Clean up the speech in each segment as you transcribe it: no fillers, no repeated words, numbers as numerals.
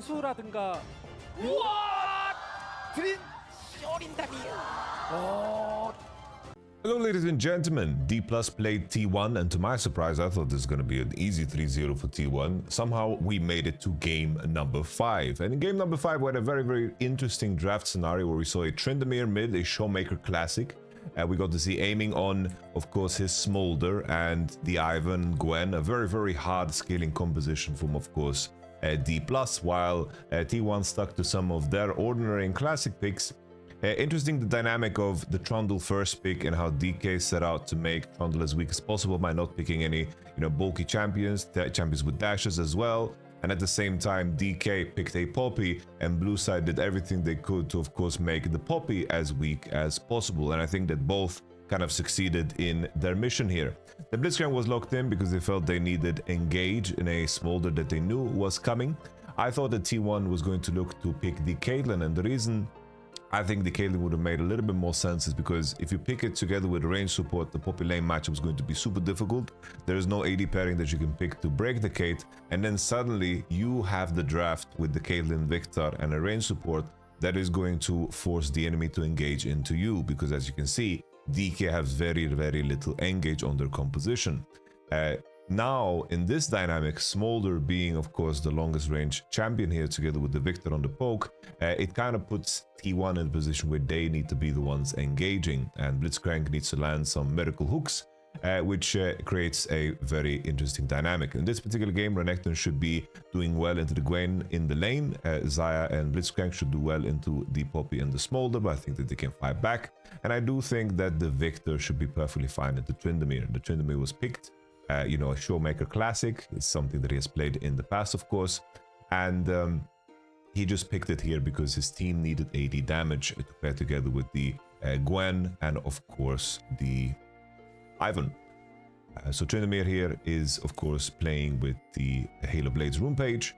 수라든가 우와 드린 쇼린다니. Hello ladies and gentlemen, D Plus played T1 and to my surprise I thought this was going to be an easy 3-0 for T1. Somehow we made it to game number 5. And in game number 5 we had a very interesting draft scenario where we saw a Tryndamere mid, a ShowMaker classic. We got to see aiming on, of course, his Smolder and the Ivan Gwen, a very hard scaling composition from, of course, D+, while T1 stuck to some of their ordinary and classic picks. Interesting the dynamic of the Trundle first pick and how DK set out to make Trundle as weak as possible by not picking any, bulky champions with dashes as well. And at the same time, DK picked a Poppy, and Blue side did everything they could to, of course, make the Poppy as weak as possible. And I think that both kind of succeeded in their mission here. The Blitzcrank was locked in because they felt they needed engage in a Smolder that they knew was coming. I thought that T1 was going to look to pick the Caitlyn, and the reason I think the Caitlyn would have made a little bit more sense is because if you pick it together with range support, the Poppy lane matchup is going to be super difficult. There is no AD pairing that you can pick to break the Kate, and then suddenly you have the draft with the Caitlyn Victor and a range support that is going to force the enemy to engage into you, because as you can see, DK has very little engage on their composition. Now, in this dynamic, Smolder being, of course, the longest range champion here together with the Victor on the poke, it kind of puts T1 in a position where they need to be the ones engaging, and Blitzcrank needs to land some miracle hooks, which creates a very interesting dynamic. In this particular game, Renekton should be doing well into the Gwen in the lane, Xayah and Blitzcrank should do well into the Poppy and the Smolder, but I think that they can fight back, and I do think that the Victor should be perfectly fine at the Tryndamere. The Tryndamere was picked, a ShowMaker classic. It's something that he has played in the past, of course, and he just picked it here because his team needed AD damage to pair together with the Gwen and, of course, the Ivan. So Tryndamere here is, of course, playing with the Halo Blades rune page.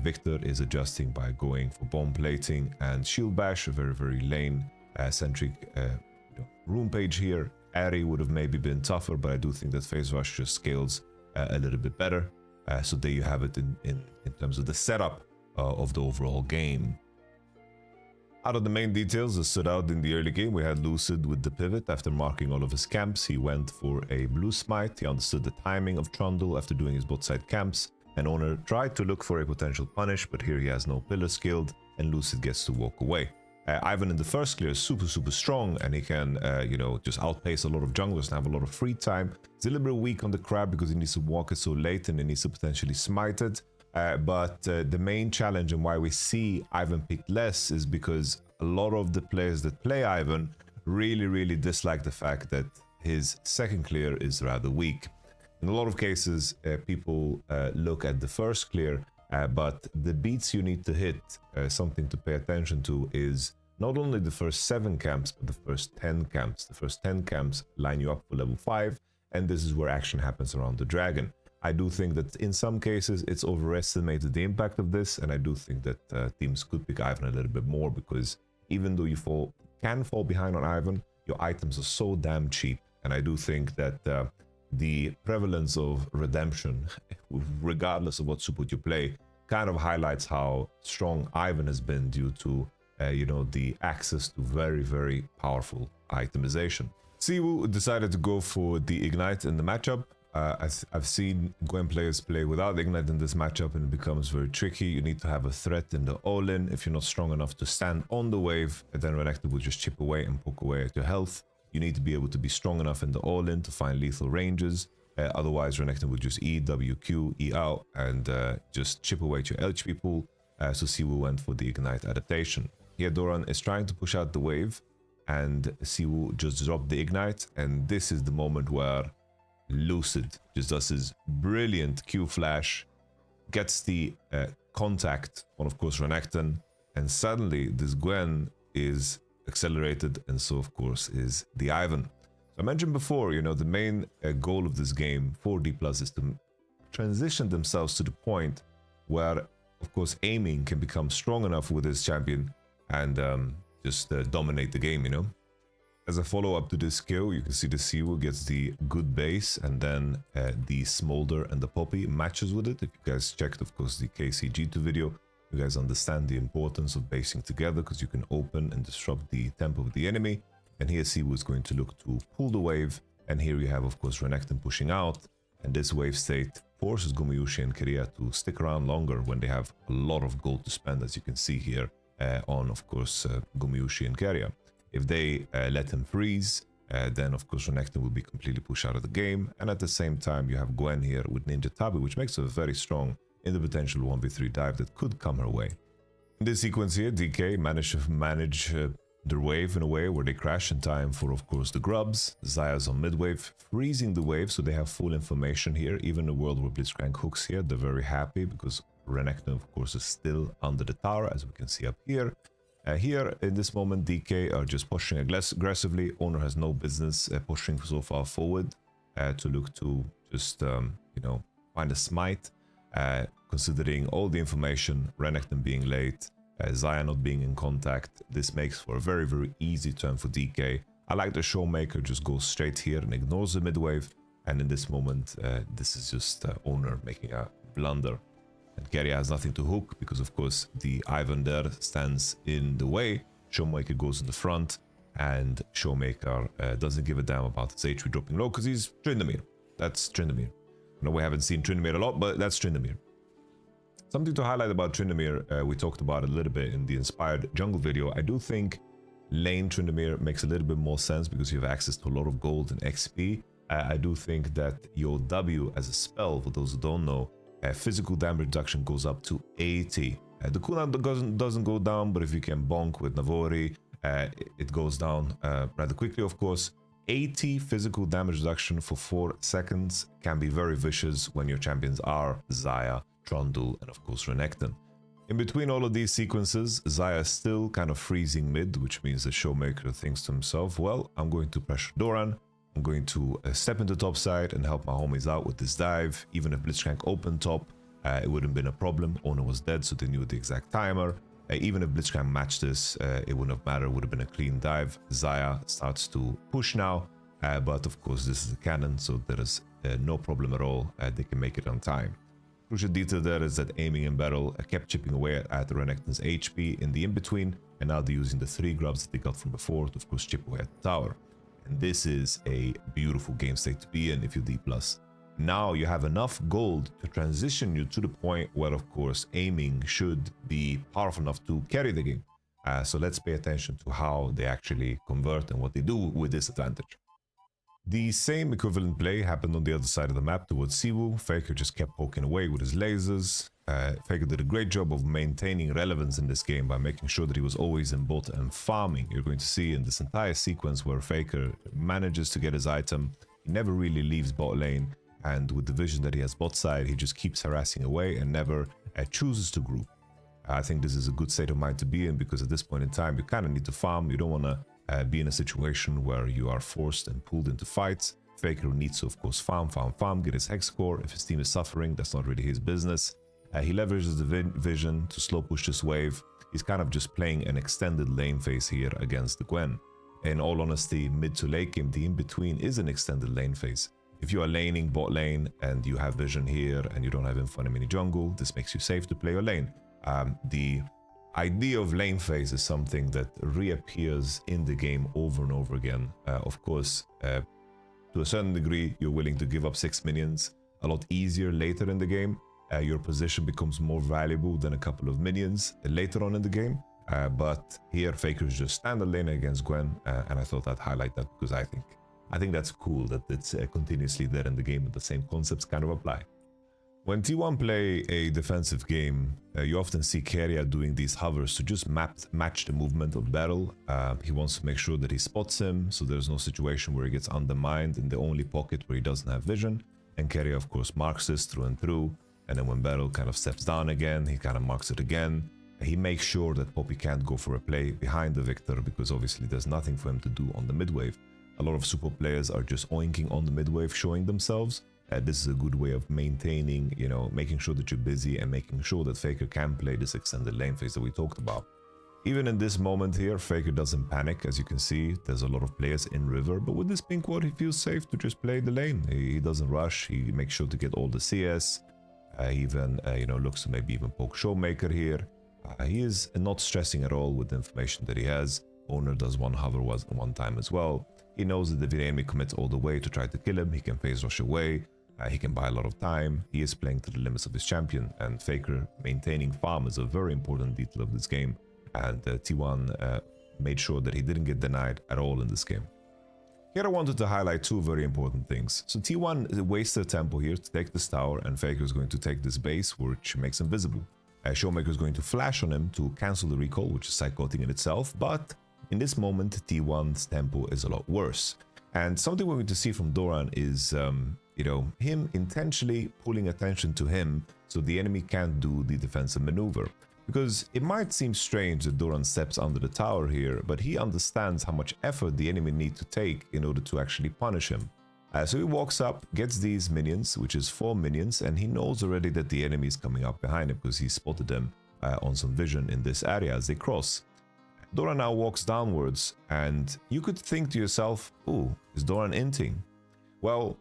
Victor is adjusting by going for bomb plating and shield bash, a very lane-centric rune page here. Ari would have maybe been tougher, but I do think that Phase Rush just scales a little bit better. So there you have it in terms of the setup of the overall game. Out of the main details that stood out in the early game, we had Lucid with the pivot. After marking all of his camps, he went for a blue smite. He understood the timing of Trundle after doing his bot side camps, and Oner tried to look for a potential punish, but here he has no pillar skilled, and Lucid gets to walk away. Ivan in the first clear is super strong, and he can, just outpace a lot of junglers and have a lot of free time. He's a little bit weak on the crab because he needs to walk it so late and he needs to potentially smite it. But the main challenge and why we see Ivan picked less is because a lot of the players that play Ivan really dislike the fact that his second clear is rather weak. In a lot of cases, people look at the first clear, but the beats you need to hit, something to pay attention to, is not only the first 7 camps, but the first 10 camps. The first 10 camps line you up for level 5, and this is where action happens around the dragon. I do think that in some cases it's overestimated the impact of this, and I do think that teams could pick Ivan a little bit more, because even though you can fall behind on Ivan, your items are so damn cheap, and I do think that the prevalence of redemption, regardless of what support you play, kind of highlights how strong Ivan has been due to the access to very powerful itemization. Siwoo decided to go for the Ignite in the matchup. I've seen Gwen players play without Ignite in this matchup, and it becomes very tricky. You need to have a threat in the all-in. If you're not strong enough to stand on the wave, then Renekton will just chip away and poke away at your health. You need to be able to be strong enough in the all-in to find lethal ranges. Otherwise, Renekton will just E, W, Q, E out, and just chip away at your HP pool. So Siwoo went for the Ignite adaptation. Here, Doran is trying to push out the wave, and Siwoo just dropped the Ignite, and this is the moment where Lucid just does his brilliant Q flash, gets the contact on, of course, Renekton, and suddenly this Gwen is accelerated, and so of course is the Ivan. So I mentioned before, the main goal of this game for D+ is to transition themselves to the point where, of course, aiming can become strong enough with his champion and just dominate the game, As a follow-up to this skill, you can see the Siwoo gets the good base, and then the Smolder and the Poppy matches with it. If you guys checked, of course, the KCG2 video, You guys understand the importance of basing together because you can open and disrupt the tempo of the enemy. And here Siwoo is going to look to pull the wave. And here you have, of course, Renekton pushing out. And this wave state forces Gumayusi and Keria to stick around longer when they have a lot of gold to spend, as you can see here on, of course, Gumayusi and Keria. If they let him freeze, then, of course, Renekton will be completely pushed out of the game. And at the same time, you have Gwen here with Ninja Tabi, which makes her very strong in the potential 1v3 dive that could come her way. In this sequence here, DK managed to manage their wave in a way where they crash in time for, of course, the grubs. Xayah's on mid-wave, freezing the wave, so they have full information here. Even in a world where Blitzcrank hooks here, they're very happy because Renekton, of course, is still under the tower, as we can see up here. Here, in this moment, DK are just pushing aggressively. Oner has no business pushing so far forward to look to just, you know, find a smite. Considering all the information, Renekton being late, Xayah not being in contact, this makes for a very, very easy turn for DK. I like the ShowMaker just goes straight here and ignores the mid-wave. And in this moment, this is just Oner making a blunder. And Keria has nothing to hook because, of course, the Ivan there stands in the way. ShowMaker goes in the front, and ShowMaker doesn't give a damn about his HP dropping low because he's Tryndamere. That's Tryndamere. I know we haven't seen Tryndamere a lot, but that's Tryndamere. Something to highlight about Tryndamere, we talked about it a little bit in the Inspired Jungle video. I do think lane Tryndamere makes a little bit more sense because you have access to a lot of gold and XP. I do think that your W as a spell, for those who don't know, physical damage reduction goes up to 80. The cooldown doesn't go down, but if you can bonk with Navori, it goes down rather quickly, of course. 80 physical damage reduction for 4 seconds can be very vicious when your champions are Xayah, Trundle, and of course Renekton. In between all of these sequences, Xayah is still kind of freezing mid, which means the ShowMaker thinks to himself, well, I'm going to pressure Doran, I'm going to step into top side and help my homies out with this dive. Even if Blitzcrank opened top, it wouldn't have been a problem. Oner was dead, so they knew the exact timer. Even if Blitzcrank matched this, it wouldn't have mattered, it would have been a clean dive. Xayah starts to push now, but of course this is a cannon, so there is no problem at all. They can make it on time. Crucial detail there is that aiming and Beryl kept chipping away at Renekton's HP in the in-between, and now they're using the 3 grubs that they got from before to, of course, chip away at the tower. And this is a beautiful game state to be in if you're D+. Now you have enough gold to transition you to the point where, of course, aiming should be powerful enough to carry the game. So let's pay attention to how they actually convert and what they do with this advantage. The same equivalent play happened on the other side of the map towards Siwoo. Faker just kept poking away with his lasers. Faker did a great job of maintaining relevance in this game by making sure that he was always in bot and farming. You're going to see in this entire sequence where Faker manages to get his item. He never really leaves bot lane, and with the vision that he has bot side, he just keeps harassing away and never chooses to group. I think this is a good state of mind to be in because at this point in time, you kind of need to farm. You don't want to be in a situation where you are forced and pulled into fights. Faker needs to, of course, farm, get his hex score. If his team is suffering, that's not really his business. He leverages the vision to slow push this wave. He's kind of just playing an extended lane phase here against the Gwen. In all honesty, mid to late game, the in-between is an extended lane phase. If you are laning bot lane and you have vision here and you don't have info on a mini jungle, this makes you safe to play your lane. The idea of lane phase is something that reappears in the game over and over again. Of course, to a certain degree, you're willing to give up 6 minions a lot easier later in the game. Your position becomes more valuable than a couple of minions later on in the game. But here, Faker is just standard lane against Gwen, and I thought I'd highlight that because I think that's cool that it's continuously there in the game and the same concepts kind of apply. When T1 play a defensive game, you often see Keria doing these hovers to just match the movement of Beryl. He wants to make sure that he spots him, so there's no situation where he gets undermined in the only pocket where he doesn't have vision. And Keria, of course, marks this through and through. And then when Beryl kind of steps down again, he kind of marks it again. He makes sure that Poppy can't go for a play behind the Victor because obviously there's nothing for him to do on the mid-wave. A lot of super players are just oinking on the mid-wave, showing themselves. This is a good way of maintaining, you know, making sure that you're busy and making sure that Faker can play this extended lane phase that we talked about. Even in this moment here, Faker doesn't panic. As you can see, there's a lot of players in river, but with this pink ward, he feels safe to just play the lane. He doesn't rush. He makes sure to get all the CS. He even, you know, looks to maybe even poke ShowMaker here. He is not stressing at all with the information that he has. Oner does one hover one time as well. He knows that if the enemy commits all the way to try to kill him, he can phase rush away. He can buy a lot of time. He is playing to the limits of his champion, and Faker maintaining farm is a very important detail of this game. And T1 made sure that he didn't get denied at all in this game. Here I wanted to highlight two very important things. So T1 wasted tempo here to take this tower, and Faker is going to take this base, which makes him visible. ShowMaker is going to flash on him to cancel the recall, which is psychotic in itself, but in this moment T1's tempo is a lot worse. And something we're going to see from Doran is, you know, him intentionally pulling attention to him so the enemy can't do the defensive maneuver. Because it might seem strange that Doran steps under the tower here, but he understands how much effort the enemy need to take in order to actually punish him. So he walks up, gets these minions, which is 4 minions, and he knows already that the enemy is coming up behind him because he spotted them on some vision in this area as they cross. Doran now walks downwards, and you could think to yourself, ooh, is Doran inting? Well,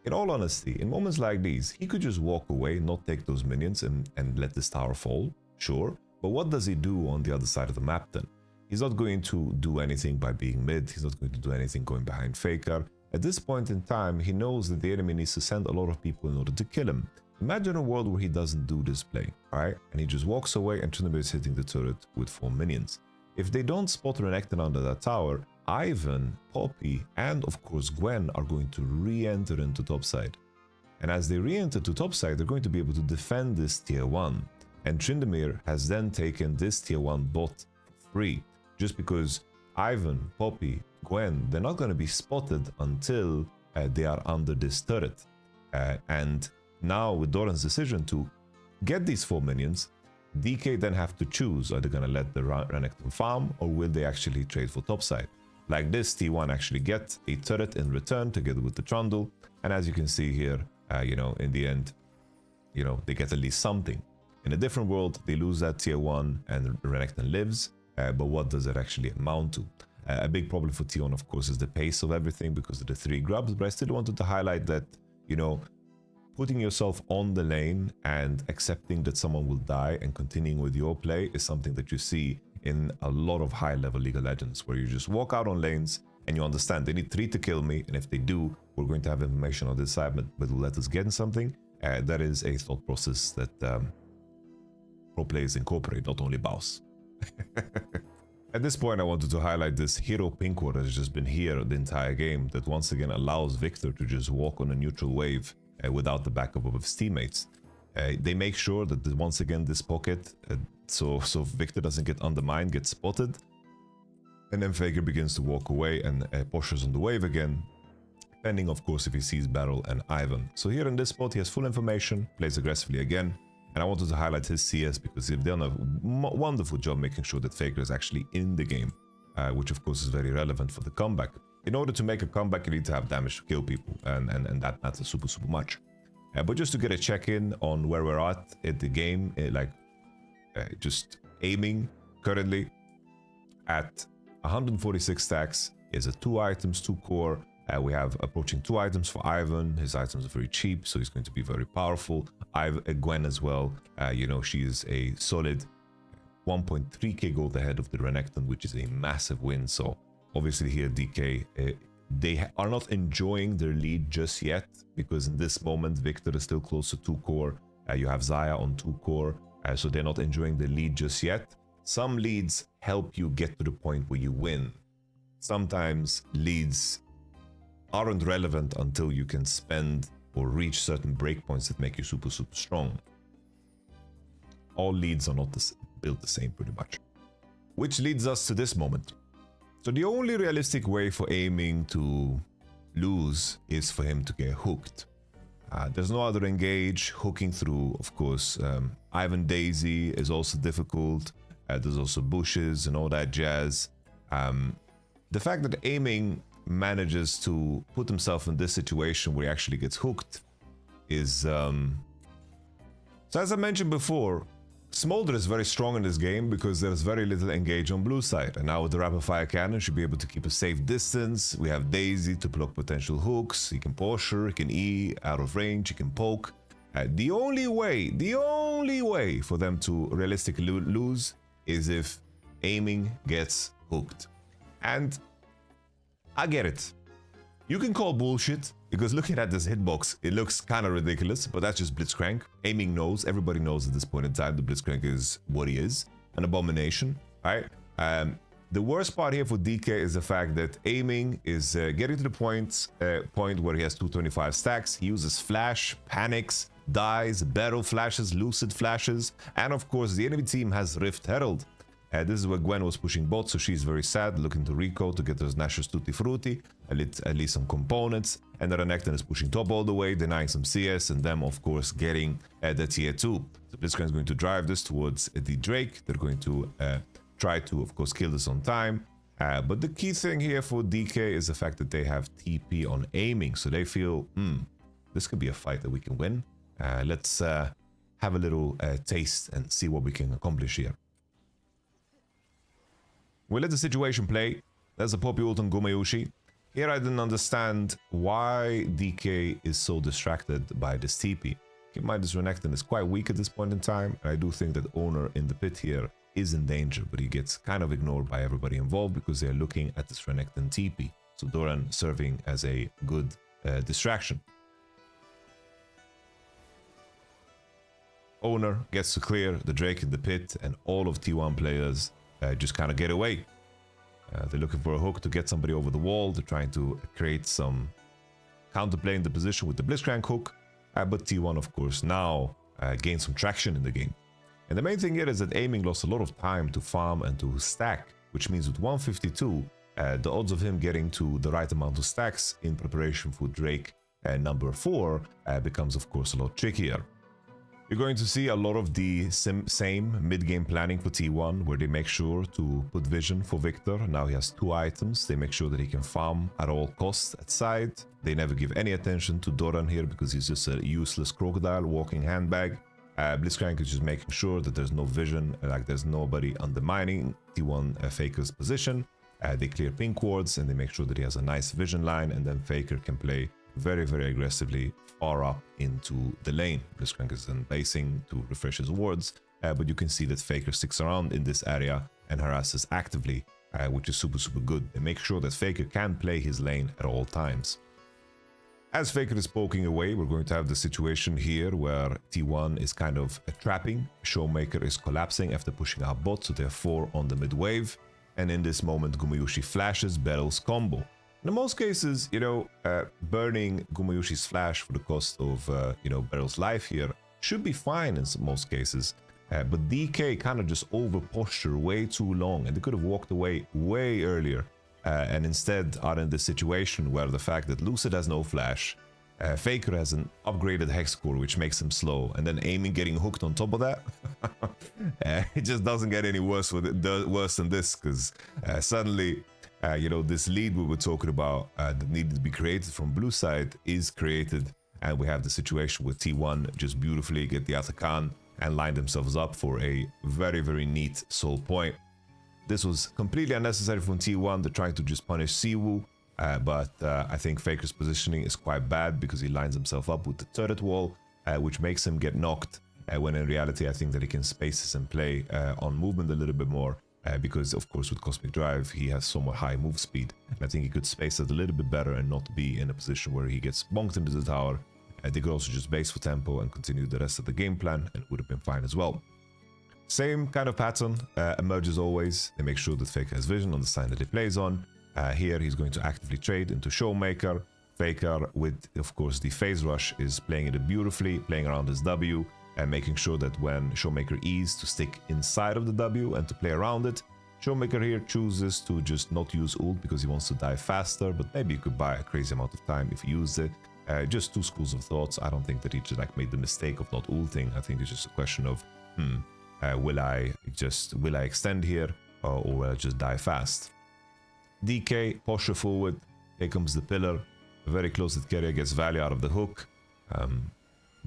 in all honesty, in moments like these, he could just walk away, not take those minions and let this tower fall, sure, but what does he do on the other side of the map then? He's not going to do anything by being mid, he's not going to do anything going behind Faker. At this point in time, he knows that the enemy needs to send a lot of people in order to kill him. Imagine a world where he doesn't do this play, alright? And he just walks away and Trinidad is hitting the turret with 4 minions. If they don't spot Renekton under that tower, Ivan, Poppy, and of course Gwen are going to re-enter into topside. And as they re-enter to topside, they're going to be able to defend this tier 1. And Tryndamere has then taken this tier 1 bot for free, just because Ivan, Poppy, Gwen, they're not going to be spotted until they are under this turret. And now with Doran's decision to get these 4 minions, DK then have to choose, are they going to let the Renekton farm or will they actually trade for topside? Like this, T1 actually get a turret in return together with the Trundle, and as you can see here, you know, in the end, you know, they get at least something. In a different world, they lose that tier 1 and Renekton lives, but what does it actually amount to? A big problem for T1, of course, is the pace of everything because of the 3 grubs, but I still wanted to highlight that, you know, putting yourself on the lane and accepting that someone will die and continuing with your play is something that you see in a lot of high-level League of Legends, where you just walk out on lanes and you understand they need 3 to kill me, and if they do, we're going to have information on this side, but will let us get in something. That is a thought process that pro players incorporate, not only boss. At this point, I wanted to highlight this hero Pinkwood that has just been here the entire game, that once again allows Victor to just walk on a neutral wave without the backup of his teammates. They make sure that once again this pocket, so Victor doesn't get undermined, gets spotted, and then Faker begins to walk away and pushes on the wave again, depending of course if he sees Beryl and Ivan. So here in this spot he has full information, plays aggressively again, and I wanted to highlight his CS because they've done a wonderful job making sure that Faker is actually in the game, which of course is very relevant for the comeback. In order to make a comeback, you need to have damage to kill people, and that matters super much. But just to get a check-in on where we're at the game, just aiming currently at 146 stacks, is a 2 items, 2 core. We have approaching 2 items for Ivan. His items are very cheap, so he's going to be very powerful. Gwen as well, you know, she is a solid 1.3k gold ahead of the Renekton, which is a massive win. So obviously here DK, they are not enjoying their lead just yet, because in this moment Victor is still close to 2 core. You have Xayah on 2 core, so they're not enjoying the lead just yet. Some leads help you get to the point where you win. Sometimes leads aren't relevant until you can spend or reach certain breakpoints that make you super strong. All leads are not built the same pretty much. Which leads us to this moment. So the only realistic way for aiming to lose is for him to get hooked. There's no other engage. Hooking through, of course, Ivan Daisy is also difficult. There's also bushes and all that jazz. The fact that aiming manages to put himself in this situation where he actually gets hooked is... So as I mentioned before, Smolder is very strong in this game because there's very little engage on blue side, and now with the rapid fire cannon should be able to keep a safe distance. We have Daisy to block potential hooks. He can push her, he can E out of range, he can poke. The only way for them to realistically lose is if aiming gets hooked. And I get it. You can call bullshit, because looking at this hitbox, it looks kind of ridiculous, but that's just Blitzcrank. Aiming knows, everybody knows at this point in time that Blitzcrank is what he is, an abomination, right? The worst part here for DK is the fact that aiming is getting to the point where he has 225 stacks. He uses flash, panics, dies, Beryl flashes, Lucid flashes, and of course the enemy team has Rift Herald. This is where Gwen was pushing bot, so she's very sad, looking to Rico to get those Nashor's Tutti Frutti, at least some components, and the Renekton is pushing top all the way, denying some CS, and them of course getting the tier 2. So Blitzcrank is going to drive this towards the Drake. They're going to try to of course kill this on time, but the key thing here for DK is the fact that they have TP on aiming, so they feel, this could be a fight that we can win. Let's have a little taste and see what we can accomplish here. We let the situation play. There's a Poppy ult on Gumayusi. Here I didn't understand why DK is so distracted by this TP. Keep in mind this Renekton is quite weak at this point in time, and I do think that Oner in the pit here is in danger, but he gets kind of ignored by everybody involved because they're looking at this Renekton TP. So Doran serving as a good distraction. Oner gets to clear the Drake in the pit, and all of T1 players just kind of get away. They're looking for a hook to get somebody over the wall. They're trying to create some counterplay in the position with the Blitzcrank hook, but T1 of course now gained some traction in the game. And the main thing here is that aiming lost a lot of time to farm and to stack, which means with 152, the odds of him getting to the right amount of stacks in preparation for Drake number 4 becomes of course a lot trickier. You're going to see a lot of the same mid-game planning for T1, where they make sure to put vision for Victor. Now he has 2 items. They make sure that he can farm at all costs at side. They never give any attention to Doran here because he's just a useless crocodile walking handbag. Blitzcrank is just making sure that there's no vision, like there's nobody undermining T1 Faker's position. They clear pink wards and they make sure that he has a nice vision line, and then Faker can play very, very aggressively far up into the lane. Blitzcrank is then basing to refresh his wards, but you can see that Faker sticks around in this area and harasses actively, which is super, super good. They make sure that Faker can play his lane at all times. As Faker is poking away, we're going to have the situation here where T1 is kind of trapping. ShowMaker is collapsing after pushing out bot, so they're 4 on the mid wave. And in this moment, Gumayusi flashes Beryl's combo. In most cases, burning Gumayusi's flash for the cost of, Beryl's life here should be fine in most cases. But DK kind of just over-posture way too long, and they could have walked away way earlier. And instead are in this situation where the fact that Lucid has no flash, Faker has an upgraded hex core which makes him slow, and then aiming getting hooked on top of that, it just doesn't get any worse worse than this, because suddenly, this lead we were talking about that needed to be created from blue side is created, and we have the situation with T1 just beautifully get the YamatoCannon and line themselves up for a very, very neat soul point. This was completely unnecessary from T1. They're trying to just punish Siwoo, but I think Faker's positioning is quite bad because he lines himself up with the turret wall, which makes him get knocked, when in reality I think that he can space this and play on movement a little bit more, because of course with Cosmic Drive he has somewhat high move speed, and I think he could space it a little bit better and not be in a position where he gets bonked into the tower. They could also just base for tempo and continue the rest of the game plan, and it would have been fine as well. Same kind of pattern emerges always. They make sure that Faker has vision on the side that he plays on. Here he's going to actively trade into ShowMaker. Faker, with of course the phase rush, is playing it beautifully, playing around his W and making sure that when ShowMaker E's to stick inside of the W and to play around it. ShowMaker here chooses to just not use ult because he wants to die faster, but maybe he could buy a crazy amount of time if he used it. Just 2 schools of thoughts. I don't think that he just made the mistake of not ulting. I think it's just a question of will I extend here or will I just die fast? DK posture forward. Here comes the pillar. Very close that Keria gets value out of the hook.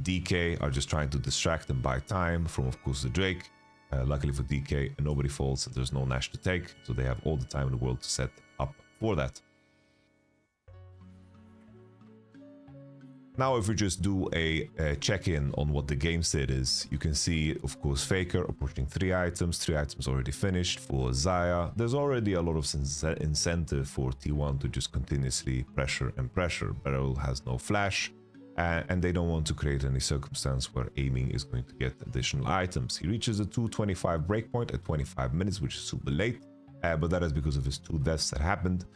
DK are just trying to distract and buy time from, of course, the Drake. Luckily for DK, nobody falls and there's no Nash to take, so they have all the time in the world to set up for that. Now, if we just do a check-in on what the game state is, you can see, of course, Faker approaching 3 items already finished for Xayah. There's already a lot of incentive for T1 to just continuously pressure and pressure. Beryl has no flash, and they don't want to create any circumstance where aiming is going to get additional items. He reaches a 2:25 breakpoint at 25 minutes, which is super late, but that is because of his 2 deaths that happened,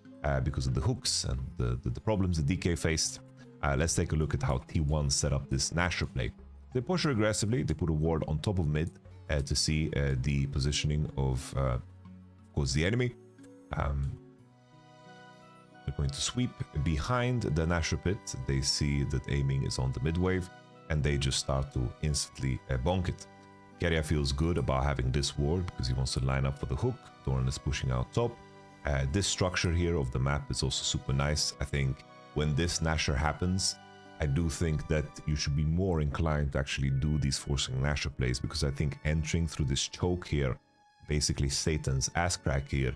because of the hooks and the problems that DK faced. Let's take a look at how T1 set up this Nashor play. They push her aggressively, they put a ward on top of mid to see the positioning of course, the enemy. They're going to sweep behind the Nashor pit. They see that aiming is on the mid wave, and they just start to instantly bonk it. Keria feels good about having this ward because he wants to line up for the hook. Doran is pushing out top. This structure here of the map is also super nice. I think when this Nashor happens, I do think that you should be more inclined to actually do these forcing Nashor plays, because I think entering through this choke here, basically Satan's ass crack here,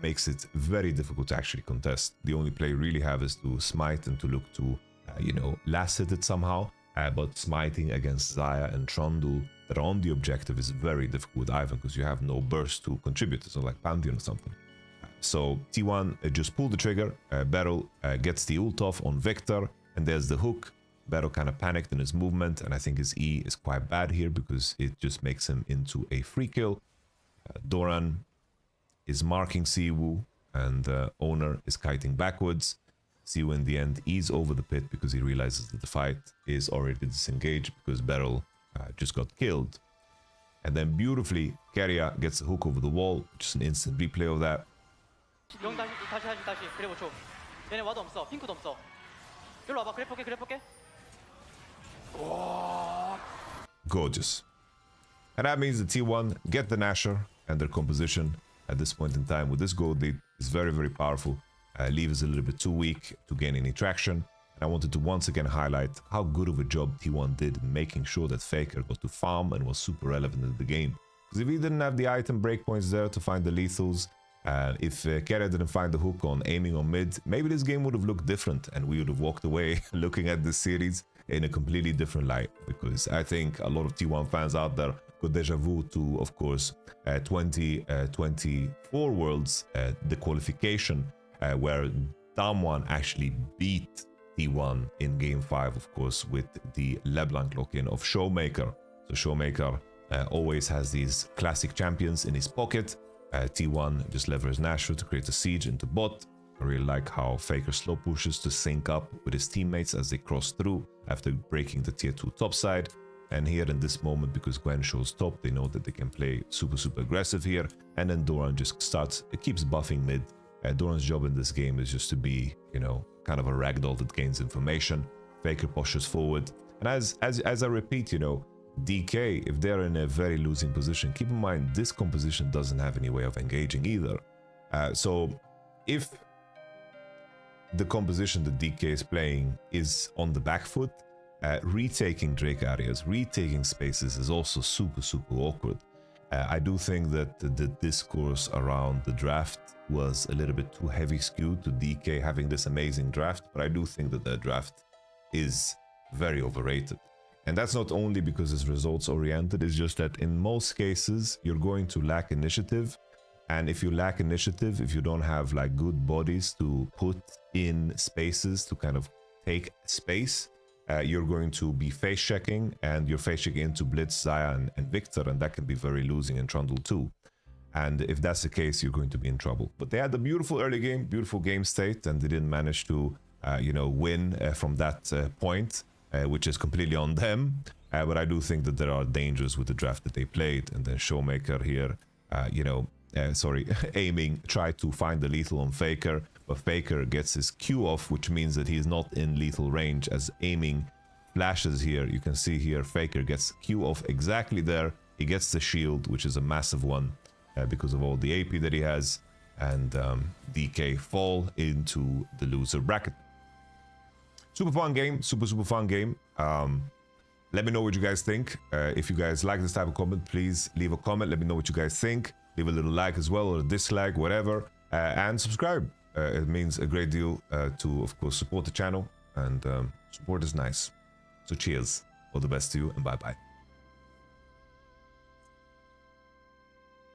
makes it very difficult to actually contest. The only play you really have is to smite and to look to, you know, last hit it somehow, but smiting against Xayah and Trundle that are on the objective is very difficult with Ivan, because you have no burst to contribute. It's not like Pantheon or something. So T1 just pulled the trigger, Beryl gets the ult off on Victor, and there's the hook. Beryl kind of panicked in his movement, and I think his E is quite bad here because it just makes him into a free kill. Doran is marking Siwoo, and Oner is kiting backwards. Siwoo in the end is over the pit because he realizes that the fight is already disengaged because Beryl just got killed. And then beautifully, Keria gets a hook over the wall, just an instant replay of that. 영 다시 그래 보초. 얘네 와도 없어. 핑크도 없어. 일로 와봐. 그래 볼게. Gorgeous. And that means the T1 get the Nashor, and their composition at this point in time with this gold lead is very, very powerful. Leave is a little bit too weak to gain any traction. And I wanted to once again highlight how good of a job T1 did in making sure that Faker got to farm and was super relevant in the game. Because if he didn't have the item breakpoints there to find the lethals, if Keria didn't find the hook on aiming on mid, maybe this game would have looked different and we would have walked away looking at this series in a completely different light. Because I think a lot of T1 fans out there got deja vu to, of course, 2024 Worlds, the qualification, where Damwon actually beat T1 in Game 5, of course, with the LeBlanc lock-in of ShowMaker. So ShowMaker always has these classic champions in his pocket. T1 just levers Nashor to create a siege into bot. I really like how Faker slow pushes to sync up with his teammates as they cross through after breaking the tier 2 top side. And here in this moment, because Gwen shows top, they know that they can play super aggressive here. And then Doran just keeps buffing mid. Doran's job in this game is just to be, you know, kind of a ragdoll that gains information. Faker pushes forward. And as I repeat, you know, DK, if they're in a very losing position, keep in mind this composition doesn't have any way of engaging either. So if the composition that DK is playing is on the back foot, retaking Drake areas, retaking spaces is also super awkward. I do think that the discourse around the draft was a little bit too heavy skewed to DK having this amazing draft, but I do think that the draft is very overrated. And that's not only because it's results oriented, it's just that in most cases you're going to lack initiative. And if you lack initiative, if you don't have like good bodies to put in spaces to kind of take space, you're going to be face checking, and you're face checking into Blitz, Xayah, and Victor, and that can be very losing in Trundle too. And if that's the case, you're going to be in trouble. But they had a beautiful early game, beautiful game state, and they didn't manage to, you know, win from that point, which is completely on them. But I do think that there are dangers with the draft that they played. And then ShowMaker here, you know, aiming, tried to find the lethal on Faker, but Faker gets his Q off, which means that he's not in lethal range as aiming flashes here. You can see here Faker gets Q off exactly there. He gets the shield, which is a massive one because of all the AP that he has, and DK fall into the loser bracket. Super fun game, super fun game. Let me know what you guys think. If you guys like this type of content, please leave a comment. Let me know what you guys think. Leave a little like as well, or a dislike, whatever, and subscribe. It means a great deal to, of course, support the channel. And Support is nice. So cheers. All the best to you and bye-bye.